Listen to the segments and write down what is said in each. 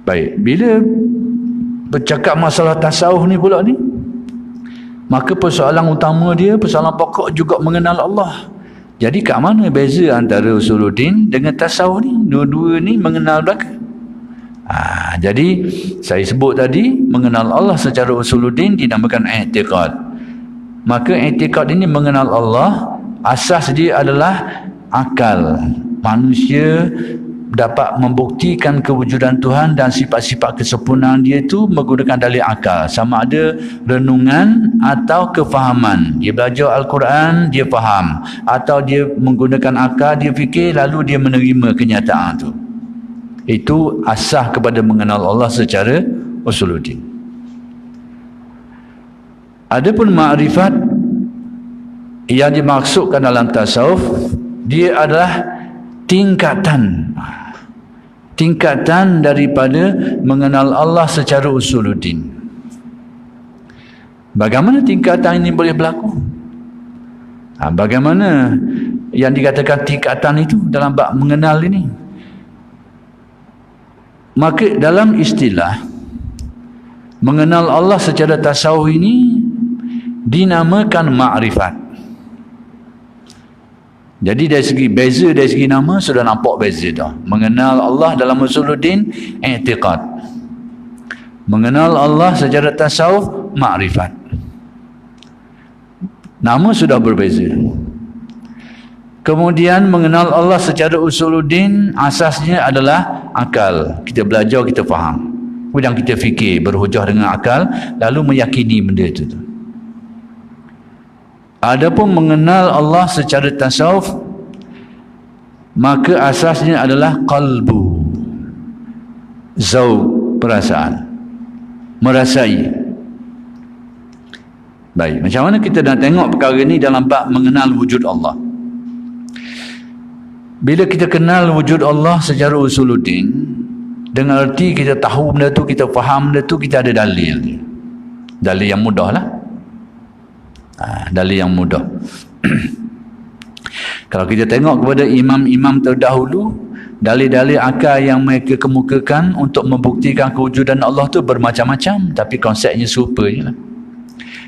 Baik, bila bercakap masalah tasawuf ni pula ni, maka persoalan utama dia, persoalan pokok juga mengenal Allah. Jadi kat mana beza antara usuluddin dengan tasawuf ni? Dua-dua ni mengenal belaka. Jadi saya sebut tadi, mengenal Allah secara usuluddin dinamakan i'tiqad. Maka i'tiqad ini mengenal Allah, asas dia adalah akal. Manusia dapat membuktikan kewujudan Tuhan dan sifat-sifat kesempurnaan dia itu menggunakan dalil akal, sama ada renungan atau kefahaman. Dia belajar Al-Quran, dia faham, atau dia menggunakan akal, dia fikir, lalu dia menerima kenyataan itu. Itu asas kepada mengenal Allah secara usuluddin. Adapun ma'rifat yang dimaksudkan dalam tasawuf, dia adalah tingkatan daripada mengenal Allah secara usuluddin. Bagaimana tingkatan ini boleh berlaku? Bagaimana yang dikatakan tingkatan itu dalam bab mengenal ini? Maka dalam istilah mengenal Allah secara tasawuf ini dinamakan ma'rifat. Jadi dari segi beza, dari segi nama sudah nampak beza dah. Mengenal Allah dalam usuluddin i'tiqad. Mengenal Allah secara tasawuf ma'rifat. Nama sudah berbeza. Kemudian mengenal Allah secara usuluddin asasnya adalah akal. Kita belajar, kita faham. Kemudian kita fikir, berhujah dengan akal, lalu meyakini benda itu. Adapun mengenal Allah secara tasawuf, maka asasnya adalah qalbu, zauq, perasaan, merasai. Baik, macam mana kita nak tengok perkara ini dalam bab mengenal wujud Allah? Bila kita kenal wujud Allah secara usuluddin, dengan arti kita tahu benda tu, kita faham benda tu, kita ada dalil. Dalil yang mudah lah. Dalil yang mudah. Kalau kita tengok kepada imam-imam terdahulu, dalil-dalil akal yang mereka kemukakan untuk membuktikan kewujudan Allah tu bermacam-macam, tapi konsepnya serupa je lah.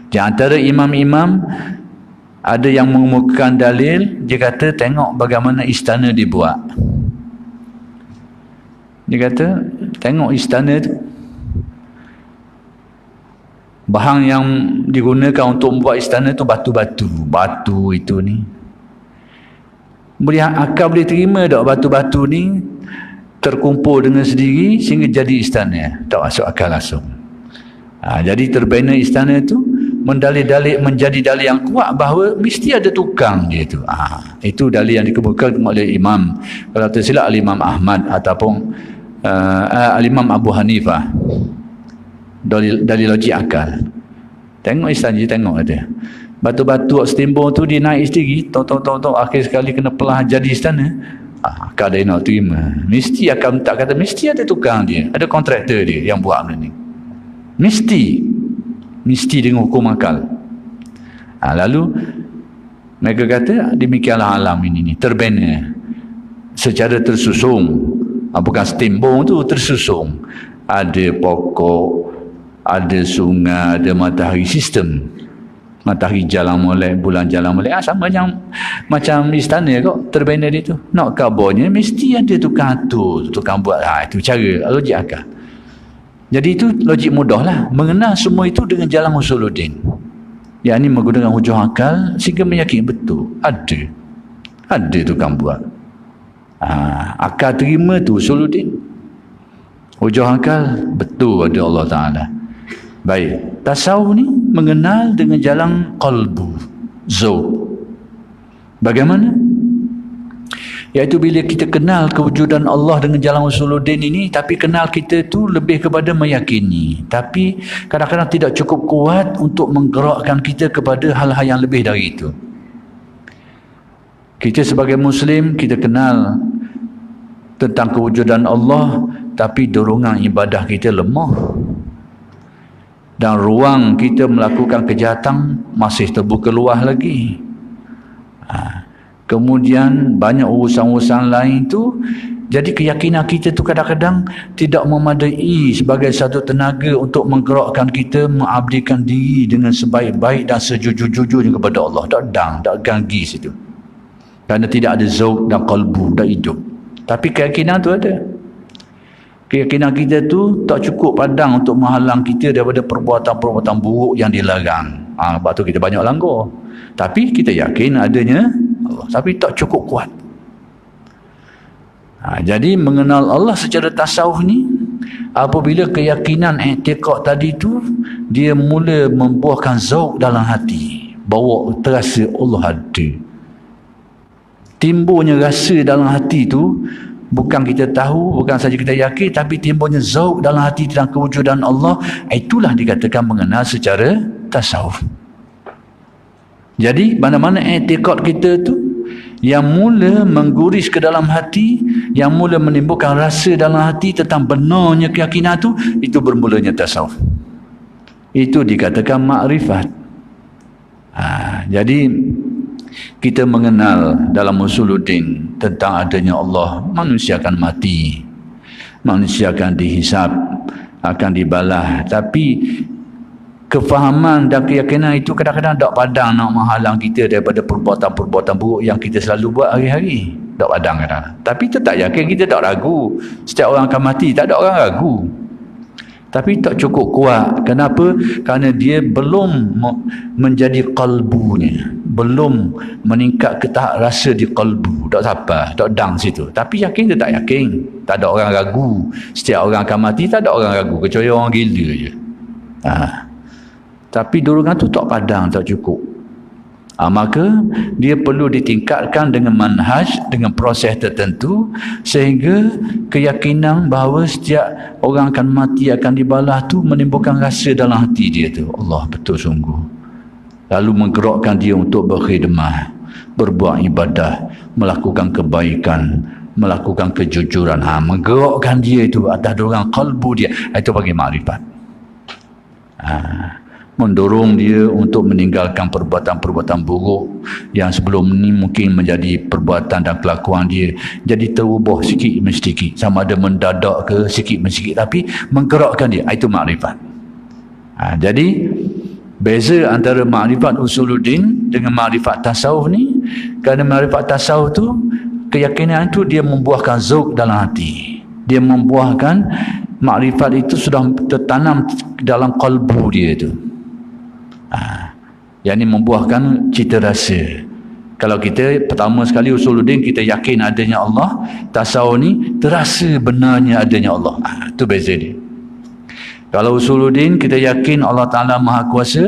Di antara imam-imam ada yang mengemukakan dalil, dia kata tengok bagaimana istana dibuat. Dia kata tengok istana tu, bahan yang digunakan untuk membuat istana tu batu-batu. Batu itu ni, boleh akal boleh terima tak batu-batu ni terkumpul dengan sendiri sehingga jadi istana? Tak masuk akal langsung. Jadi terbina istana tu mendalil-dalil, menjadi dalil yang kuat bahawa mesti ada tukang dia tu. Itu dalil yang dikemukakan oleh imam, kalau tersilap Imam Ahmad ataupun Imam Abu Hanifah. Dari logik akal. Tengok istana, tengok ada batu-batu setimbung tu dia naik sendiri, tong akhir sekali kena pelah jadi istana. Akal dia nak terima, mesti akan tak kata mesti ada tukang dia, ada kontraktor dia yang buat benda ni, mesti dengan hukum akal. Lalu mereka kata demikianlah alam ini terbina secara tersusun, bukan setimbung tu, tersusun. Ada pokok, ada sungai, ada matahari, sistem. Matahari jalan molek, bulan jalan molek. Sama macam istana kok, terbina dia tu. Nak kabarnya mesti ada tukang atur, tukang buat. Itu cara, logik akal. Jadi itu logik mudah lah. Mengenal semua itu dengan jalan usuluddin. Yang ini menggunakan hujah akal sehingga meyakini betul. Ada tukang buat. Akal terima tu usuluddin. Hujah akal betul ada Allah Ta'ala. Baik, tasawuf ni mengenal dengan jalan qalbu, zauq. Bagaimana? Iaitu bila kita kenal kewujudan Allah dengan jalan usuluddin ini, tapi kenal kita tu lebih kepada meyakini, tapi kadang-kadang tidak cukup kuat untuk menggerakkan kita kepada hal-hal yang lebih dari itu. Kita sebagai Muslim, kita kenal tentang kewujudan Allah, tapi dorongan ibadah kita lemah. Dan ruang kita melakukan kejahatan masih terbuka luas lagi. Kemudian banyak urusan-urusan lain tu Jadi keyakinan kita tu kadang-kadang tidak memadai sebagai satu tenaga untuk menggerakkan kita mengabdikan diri dengan sebaik-baik dan sejujur-jujurnya kepada Allah. Tak ganggi situ. Kerana tidak ada zauq dan qalbu dan hidup. Tapi keyakinan tu ada. Keyakinan kita tu tak cukup padang untuk menghalang kita daripada perbuatan-perbuatan buruk yang dilarang. Sebab tu kita banyak langgar. Tapi kita yakin adanya Allah. Tapi tak cukup kuat. Jadi mengenal Allah secara tasawuf ni, apabila keyakinan i'tiqad tadi tu dia mula membuahkan zauq dalam hati, bawa terasa Allah ada. Timbulnya rasa dalam hati tu bukan kita tahu, bukan saja kita yakin, tapi timbulnya zauq dalam hati tentang kewujudan Allah. Itulah dikatakan mengenal secara tasawuf. Jadi mana-mana i'tiqad kita tu yang mula mengguris ke dalam hati, yang mula menimbulkan rasa dalam hati tentang benarnya keyakinan tu, itu bermulanya tasawuf. Itu dikatakan makrifat. Jadi kita mengenal dalam usuluddin tentang adanya Allah, manusia akan mati, manusia akan dihisab, akan dibalah. Tapi kefahaman dan keyakinan itu kadang-kadang tak padang nak menghalang kita daripada perbuatan-perbuatan buruk yang kita selalu buat hari-hari. Tak padang kadang. Tapi tetap yakin, kita tak ragu. Setiap orang akan mati, tak ada orang ragu. Tapi tak cukup kuat. Kenapa? Kerana dia belum menjadi qalbunya. Belum meningkat ke tahap rasa di qalbu. Tak sabar, tak dang situ. Tapi yakin dia tak yakin. Tak ada orang ragu. Setiap orang akan mati, tak ada orang ragu. Kecuali orang gila je. Tapi dorongan tu tak padang, tak cukup. Maka dia perlu ditingkatkan dengan manhaj, dengan proses tertentu, sehingga keyakinan bahawa setiap orang akan mati, akan dibalas tu menimbulkan rasa dalam hati dia tu, Allah betul sungguh. Lalu menggerakkan dia untuk berkhidmah, berbuat ibadah, melakukan kebaikan, melakukan kejujuran. Menggerakkan dia itu atas dorongan qalbu dia. Itu bagi makrifat. Mendorong dia untuk meninggalkan perbuatan-perbuatan buruk yang sebelum ni mungkin menjadi perbuatan dan kelakuan dia jadi terubah sikit demi sedikit, sama ada mendadak ke sikit demi sikit, tapi menggerakkan dia. Itu makrifat. Jadi beza antara makrifat usuluddin dengan makrifat tasawuf ni, kerana makrifat tasawuf tu keyakinan itu dia membuahkan zauq dalam hati, dia membuahkan makrifat itu sudah tertanam dalam qalbu dia tu. Yang ini membuahkan cita rasa. Kalau kita pertama sekali usuluddin kita yakin adanya Allah, tasawuf ni terasa benarnya adanya Allah. Itu beza dia. Kalau usuluddin kita yakin Allah Ta'ala Maha Kuasa,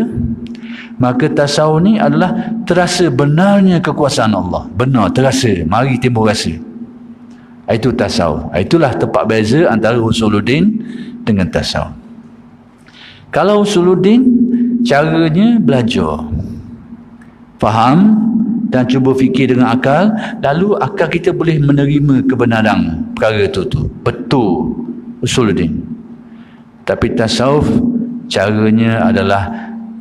maka tasawuf ni adalah terasa benarnya kekuasaan Allah. Benar, terasa, mari timbul rasa. Itu tasawuf. Itulah tempat beza antara usuluddin dengan tasawuf. Kalau usuluddin, caranya belajar, faham dan cuba fikir dengan akal, lalu akal kita boleh menerima kebenaran perkara itu tu. Betul usuluddin. Tapi tasawuf caranya adalah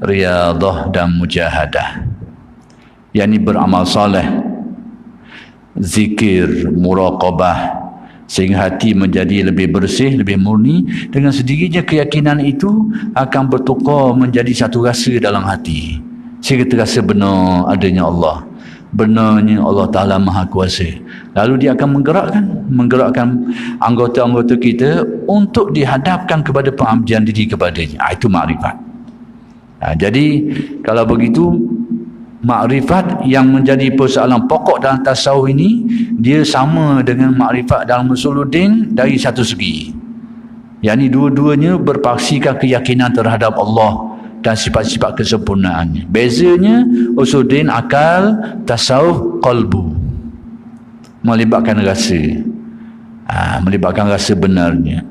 riyadah dan mujahadah. Yang ini beramal soleh, zikir, muraqabah, sehingga hati menjadi lebih bersih, lebih murni. Dengan sendirinya keyakinan itu akan bertukar menjadi satu rasa dalam hati, sehingga terasa benar adanya Allah, benarnya Allah Ta'ala Maha Kuasa. Lalu dia akan menggerakkan anggota-anggota kita untuk dihadapkan kepada pengabdian diri kepadanya. Itu makrifat. Jadi kalau begitu, makrifat yang menjadi persoalan pokok dalam tasawuf ini, dia sama dengan makrifat dalam usuluddin dari satu segi. Yang ini dua-duanya berpaksikan keyakinan terhadap Allah dan sifat-sifat kesempurnaannya. Bezanya usuluddin akal, tasawuf qalbu, melibatkan rasa. Melibatkan rasa benarnya.